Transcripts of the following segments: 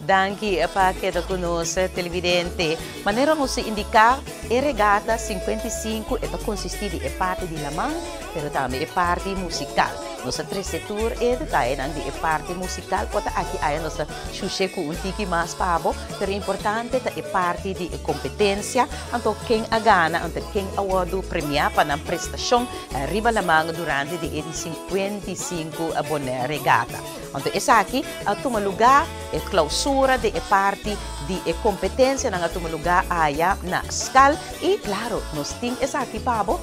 Danke para queda conosco, televidente. Maneira nos indicar a regata 55 é consistir de parte de la mão, pero também é parte musical. Nossa três setor é detalhe de parte musical, pode aqui aí nossa xuxe com tiki mais pabo, pero importante é parte de competência, então quem a gana, então quem award premiar para a prestação arriba la mão durante de 55 boné regata. Então essa aqui toma lugar é clausura de parte de competência na toma lugar aí na escala e claro nós temos essa aqui pabo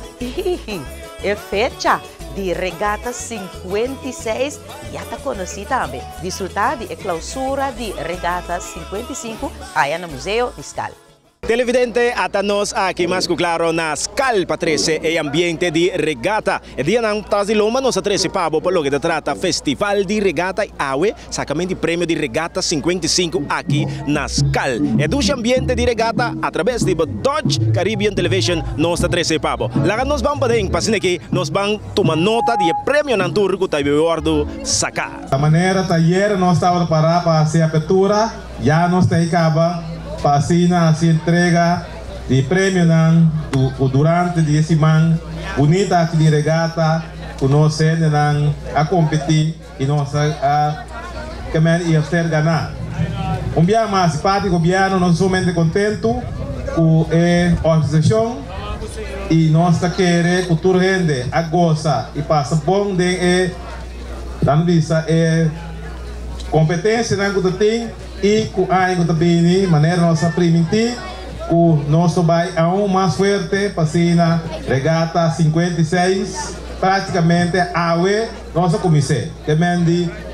é fecha de Reggata 56 já está conhecida também. Desfrutar de clausura de Reggata 55 aí no Museu de Escala. Televidente, até nós aqui mais claro na escala para 13 e ambiente de regata. E dia não traz loma nossa 13 pabo pelo que trata Festival de Regata e Awe, sacamente prêmio de Regata 55 aqui na escala. E do ambiente de regata através de Dodge Caribbean Television nossa 13 pabo. Lá nós vamos para dentro, para aqui nós vamos tomar nota de prêmio na tour que tá vindo sacar. Da maneira taller nós estamos para fazer a abertura, já nós está acaba Pasina se entrega de prêmio durante a semana bonita aqui de regata, nós a competir e nós a ser ganhar. Dia mais simpático, nós somos contentos com a organização e nós queremos que toda gente a goza e passa bom de competência que tem. E com a maneira nossa permitir o nosso vai mais forte para regata 56 praticamente a nossa comissão que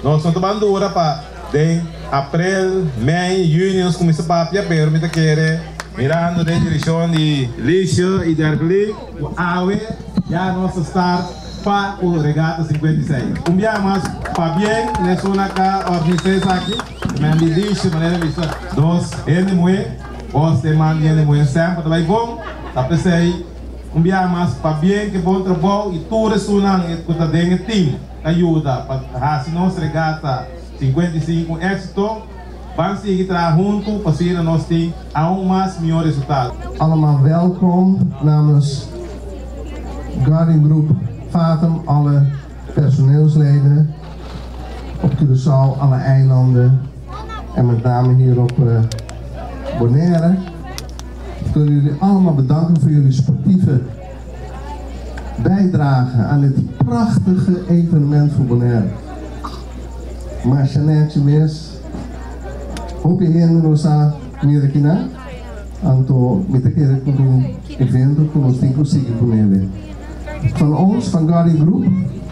nós estamos bandura para de abril, maio, junho nós começamos a permitir que mirando da direção de lixo e de argli o já nós está para o regata 56 dia mais para bem nessa organização aqui mas me diz maneira vista nós nós temos sempre vai bom tá pensei dia mais para bem que bom trabalho e tudo isso não é que tá dentro time ajuda para fazer nossa regata 55 êxito vamos seguir junto para ser nós tem mais melhor resultado. Allemaal welkom namens Guardian Group Fatum, alle personeelsleden op Curaçao, alle eilanden en met name hier op Bonaire. Ik wil jullie allemaal bedanken voor jullie sportieve bijdrage aan dit prachtige evenement voor Bonaire. Maar Chanetje mis, hoop je hier nos a mirakina, anto met de keer kun evento kun ons ding conseguir Bonaire. Van ons, van Guardian Group,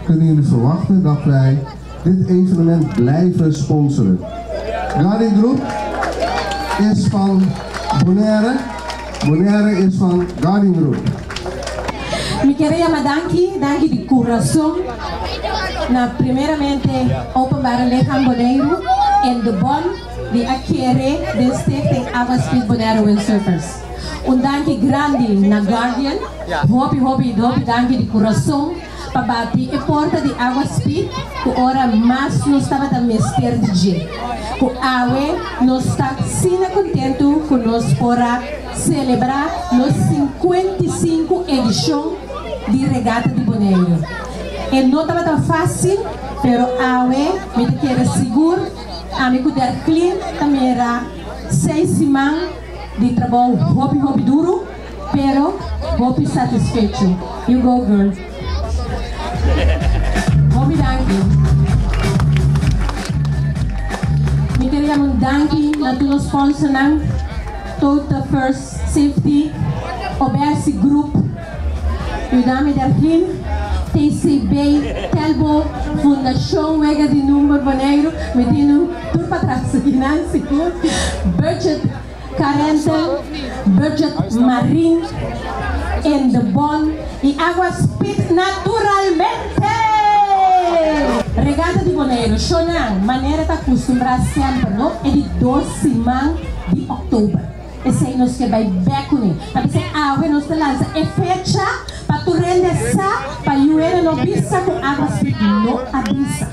kunnen jullie verwachten dat wij dit evenement blijven sponsoren. Guardian Group is van Bonaire, Bonaire is van Guardian Group. Mi queria danke de coração na primeiramente openbare lichaam Bonaire en de bon die akere de stichting Água Speed Bonaire Windsurfers. Danke grande na Guardian, hobby danke de coração para bater a porta de Água Speed, que ora mais nós estava a mestre de dia. Com Awe, nós estamos sendo contentes que nós podemos celebrar nos 55 edição de Regata de Bonaire. E não estava tão fácil, mas Awe me quer seguro, a me cuidar clean, também era 6 semanas de trabalho hobby duro, pero hobby satisfeito. You go girl. Hobby danke. Me queria danke na todos os sponsors, Total First Safety, OBS Group, Udami Darkin, TCB, Telbo, Fundação Mega de Número Bonaire, Medino, tudo para trás, Nancy, Budget 40, Budget Marine, and the Bond e Água Speed naturalmente. Regata de Bonaire, Shonan, maneira de acostumbrar sempre, não? É de 12 semanas de outubro. Esse aí nós que vai beco, mas esse água nós lança é fecha para tu render para eu não bisa com Água Speed, não avisa.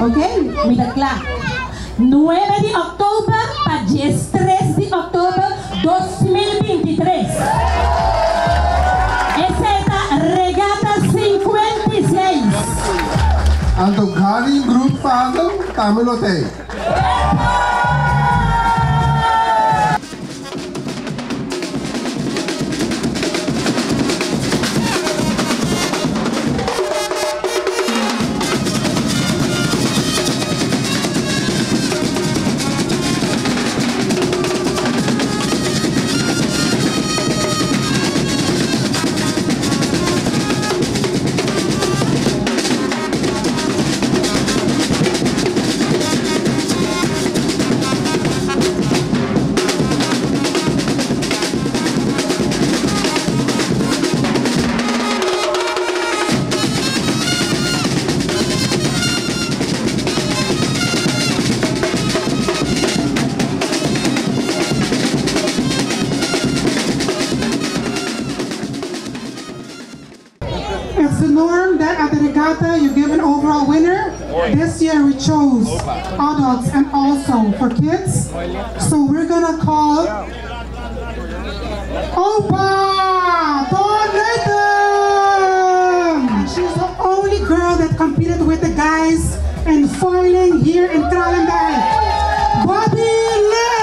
Ok? Me dá claro. 9 de octubre para 3 de octubre 2023. Esa es la Reggata 56. Anto Gari Group Father, Tamilote. It's the norm that at the regatta you give an overall winner. This year we chose adults and also for kids. So we're gonna call Opa Thornton. She's the only girl that competed with the guys in foiling here in Tralendai. Bobby Lynn.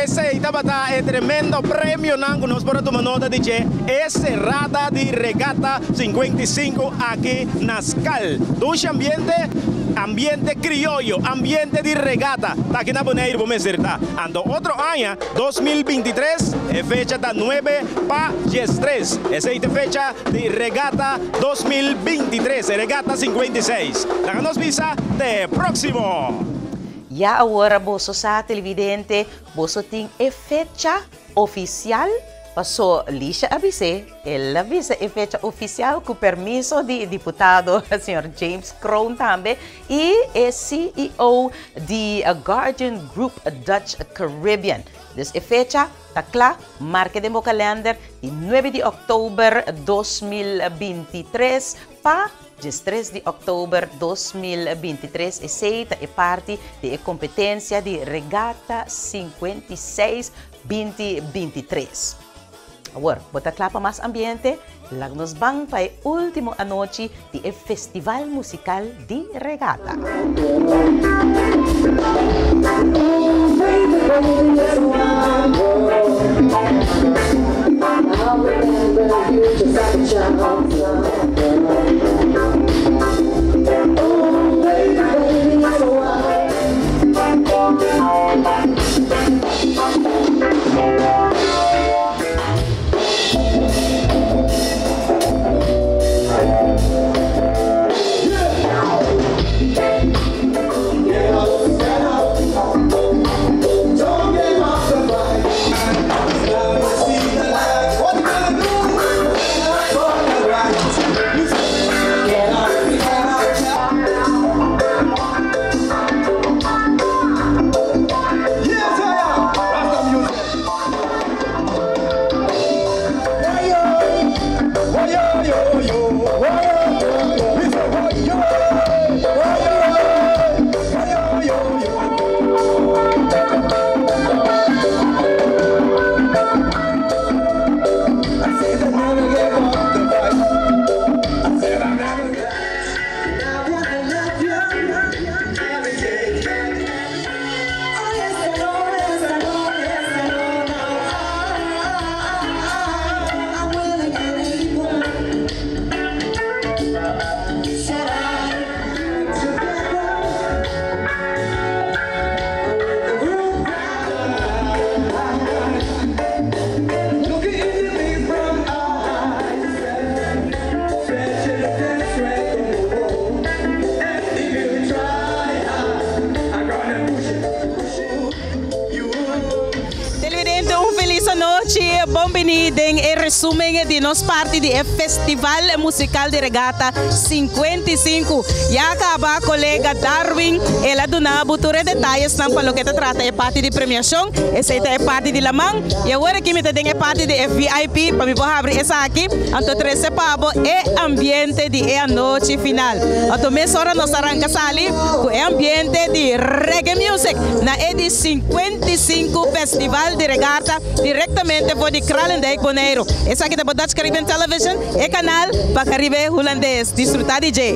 Ese itabata è tremendo premio nango nos para tomar nota de que es Rada de Reggata 55 aquí na Scal. Duche ambiente criollo, ambiente de regata. Tá aqui na Bonaire, vamos dizer, tá? Ando outro ano, 2023, é fecha da 9 para 13. Essa é a fecha de regata 2023, regata 56. La nos visa de próximo. Ya ahora boso sa televidente, boso ting e fecha oficial. Pasó Lisha avise, él avisa e fecha oficial con permiso de diputado, señor James Kroon también, y es CEO de Guardian Group Dutch Caribbean. Dus e fecha, takla, marque de calendar, de 9 de octubre 2023, pa 3 de octubre 2023 e seita e parte de competencia de Reggata 56 2023. Agora, bota clapa mais ambiente, lá nos vamos para o último anoche do Festival Musical de Reggata. de nos parte de Festival Musical de Reggata 55. Já acaba colega Darwin, ela dona buture detalhes para lo que te trata é parte de premiação, essa é parte de lamang, e agora que me tem é parte de VIP, para me poder abrir essa aqui, então 13 pabo é ambiente de a noite final. Então mês hora nós arranca sali, com é ambiente de reggae music, na edi 55 Festival de Reggata, diretamente por de Kralendijk Bonaire. Essa aqui da Dutch Caribbean Television, é canal para Caribe holandês, desfrutar DJ.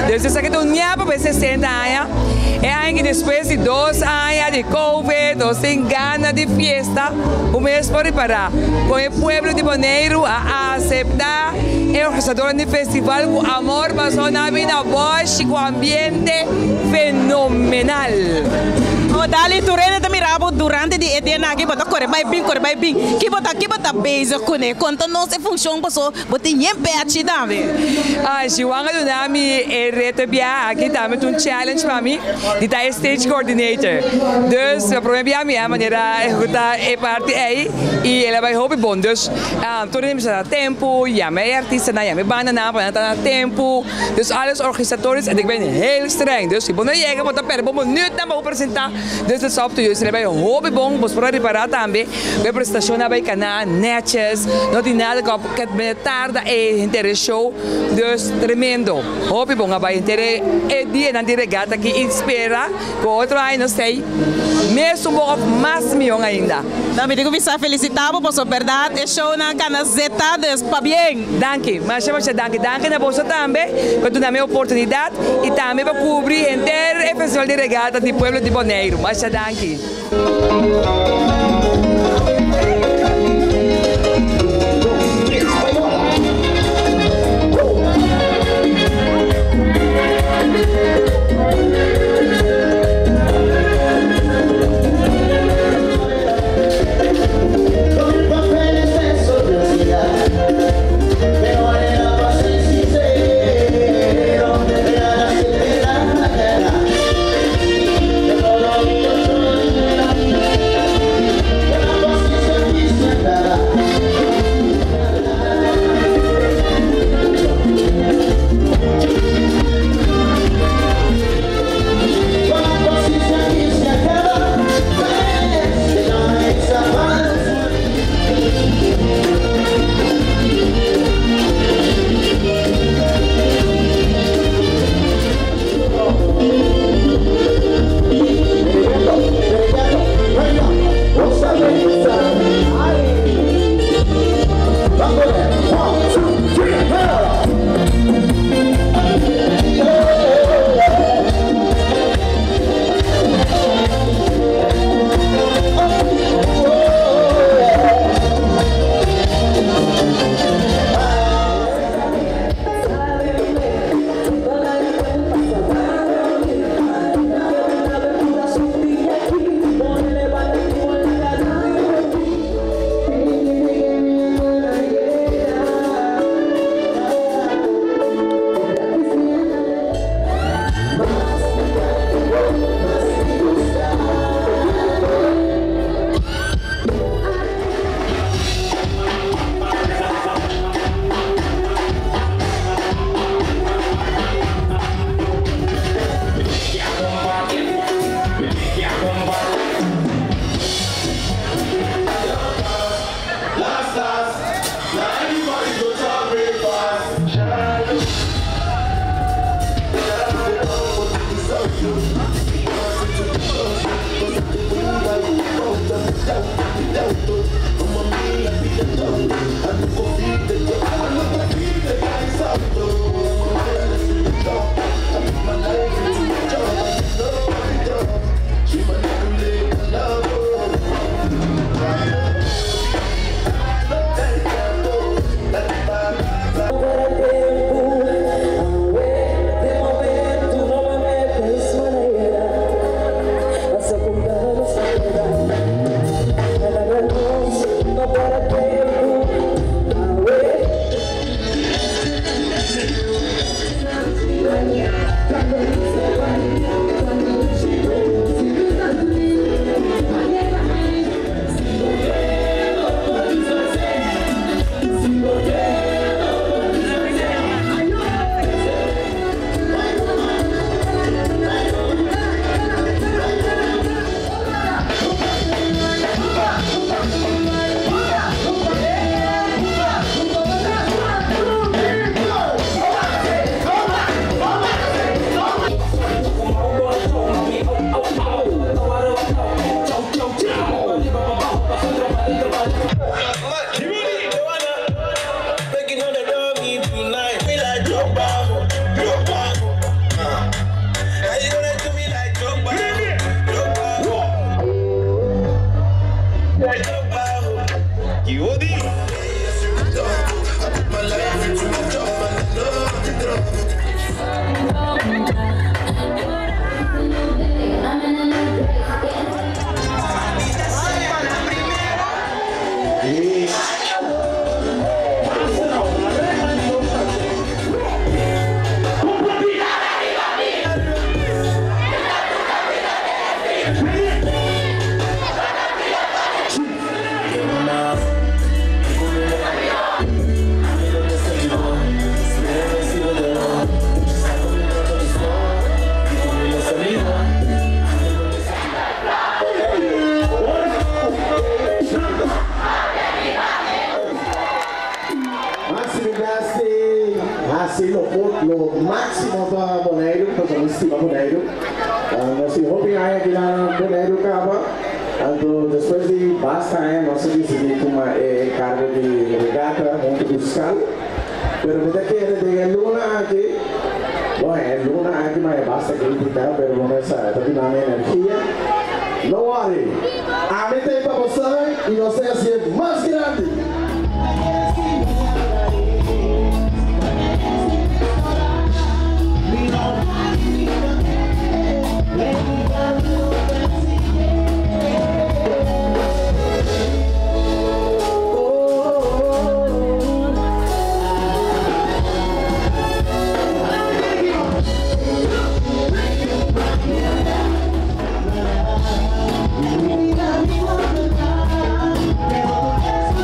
Dus essa questão minha para 60 anos é aí que depois de 2 anos de Covid, ou sem gana de fiesta, o mês para preparar com o povo de Bonaire a aceitar o organizador do festival com amor, passou na vida boa, com ambiente fenomenal. Dali turene da mirabo durante di etena aqui bota corre vai bem que bota beijo com ele quanto não se funciona passou bota yempe ati dave se o anga do nami é reto bia aqui também um challenge para mim de estar stage coordinator dus o problema bia minha maneira executar é parte aí e ela vai hobby bom dus turene precisa tempo e a minha artista na minha banda na para estar tempo dus alles organizadores en ik ben heel streng dus se bom chega bota per bom minuut na para apresentar. Dus het is op te juist. Wij hebben hobby bom, bos para reparar também. We prestação na canal netjes. Não tem nada que é tarde é interesse show. Dus tremendo. Hobby bom, vai interesse é dia na Reggata que inspira. Com outro aí não sei. Mesmo um pouco mais milhão ainda. Também digo que felicitar por sua verdade. É show na canazeta para bem. Danke, mas chama se danke na bolsa também. Para tu dar minha oportunidade e também para cobrir inteiro o festival de Reggata do povo de Bonaire. Mas danke. Lo máximo para Bonaire, para estima Bonaire. Nós hoping aí aqui na Bonaire acaba. Então depois de basta nós decidimos tomar cargo de regata muito fiscal. Pero me daqui é de luna aqui. Bom, é luna aqui mas basta que indicar, pero não é essa também na energia. Não worry. A meta é para você e você é ser mais grande.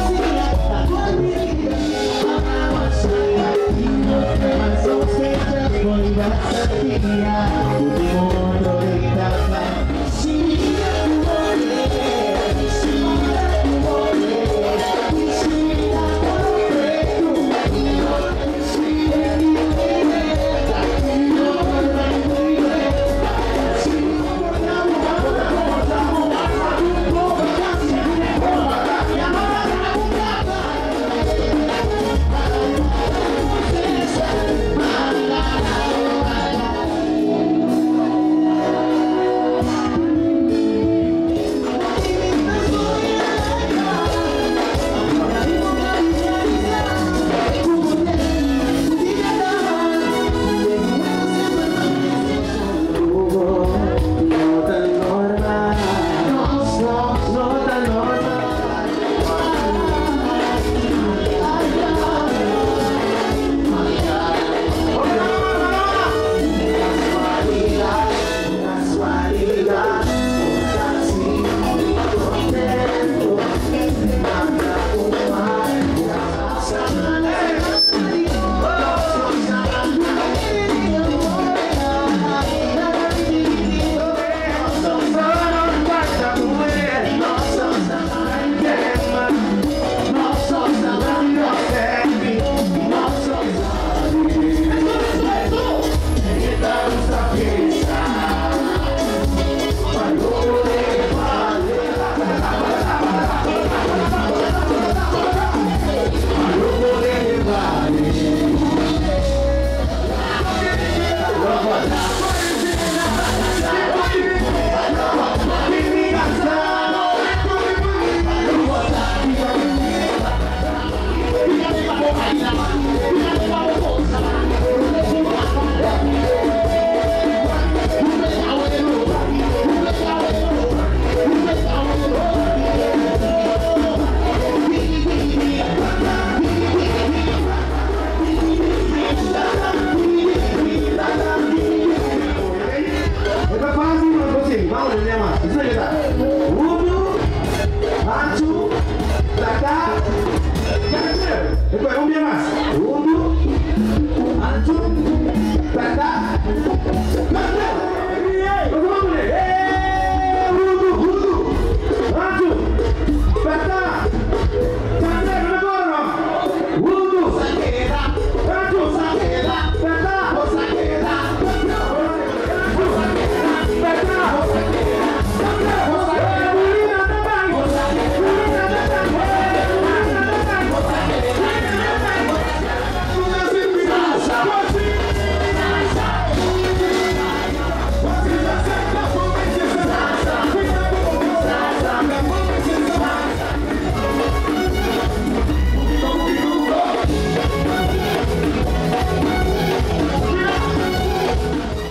Sim.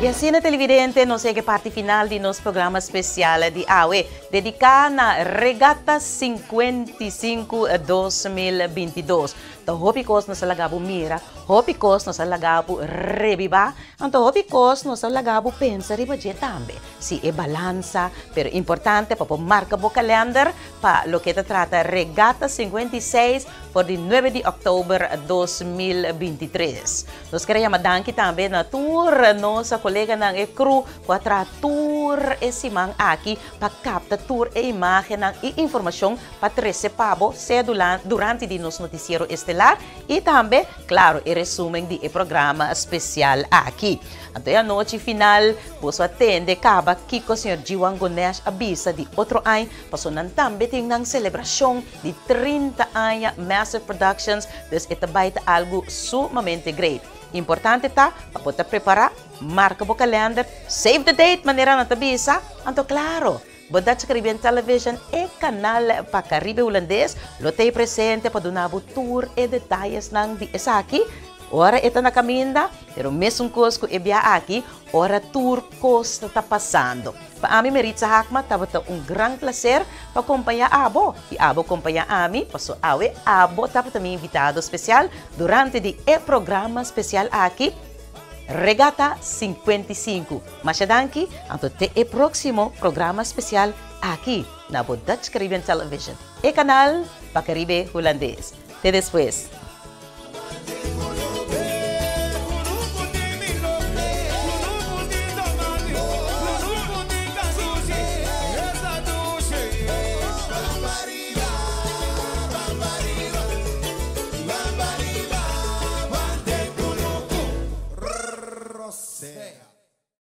assim, televidente, não sei que parte final de nosso programa especial de AUE, dedicado na Reggata 55 2022. Então, hopikos nós lagabo mira, hopikos nós lagabo reviva, então hopikos nós lagabo pensar e budget também. Se é balança, pero importante para marcar o calendar para lo que trata Reggata 56 por de 9 de outubro 2023. Nós queremos danke também na tour nossa colega ng crew para tour esse man aqui para captar tour e imagem e informação para trece pabo durante de nosso noticiero estelar e também, claro, o resumo de programa especial aqui. Então, a noite final, você atende acaba que o Sr. Jiwan Gonesh avisa de outro ano, passou também tem uma celebração de 30 anos Massive Productions, então ito vai ter algo sumamente great. Importante tá, para poder preparar, marca o calendar, save the date, maneira na tabisa, então claro, Bodat Caribbean Television e canal para Caribe Holandês, lotei presente para donar o tour e detalhes ng di esaki. Ora ito na caminda, pero mesmo costo e bia aqui, ora tour costa tá passando. Para mim merit sa hakma, tabata grande placer para acompanhar abo. E abo acompanhar ami, paso awe, abo tabata mi invitado especial durante di programa especial aqui. Reggata 55. Masyadanki, ang próximo programa especial aqui na Dutch Caribbean Television e canal pa Caribe Holandês. Até depois.